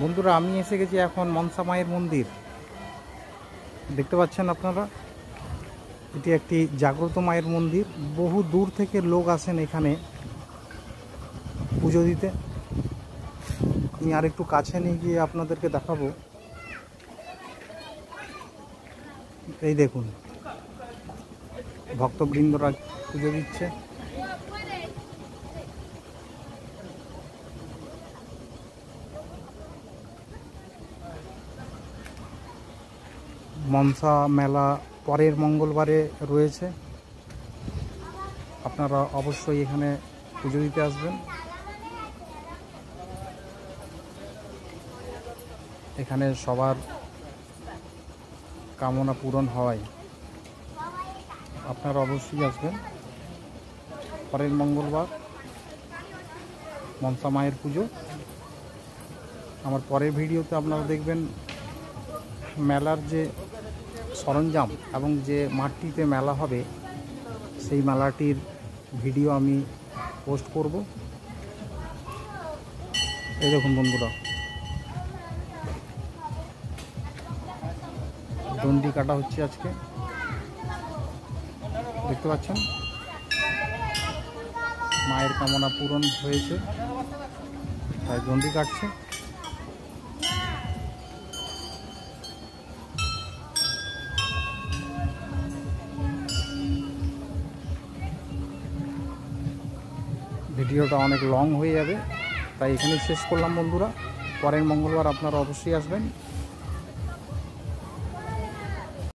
বন্ধুরা আমি এসে গেছি এখন মনসা মায়ের মন্দির। দেখতে পাচ্ছেন আপনারা, এটি একটি জাগ্রত মায়ের মন্দির। বহু দূর থেকে লোক আসেন এখানে পুজো দিতে। আমি আর একটু কাছে নিয়ে গিয়ে আপনাদেরকে দেখাবো। এই দেখুন, ভক্তবৃন্দরা পুজো দিচ্ছে। মনসা মেলা পরের মঙ্গলবারে রয়েছে, আপনারা অবশ্যই এখানে পুজো দিতে আসবেন। এখানে সবার কামনা পূরণ হয়, আপনারা অবশ্যই আসবেন। পরের মঙ্গলবার মনসা মায়ের পুজো। আমার পরের ভিডিওতে আপনারা দেখবেন মেলার যে সরঞ্জাম এবং যে মাঠটিতে মেলা হবে সেই মেলাটির ভিডিও আমি পোস্ট করব। এই দেখুন বন্ধুরা, দণ্ডি কাটা হচ্ছে আজকে, দেখতে পাচ্ছেন। মায়ের কামনা পূরণ হয়েছে তাই দণ্ডি কাটছে। ভিডিওটা অনেক লং হয়ে যাবে, তাই এখানেই শেষ করলাম বন্ধুরা। পরের মঙ্গলবার আপনারা অবশ্যই আসবেন।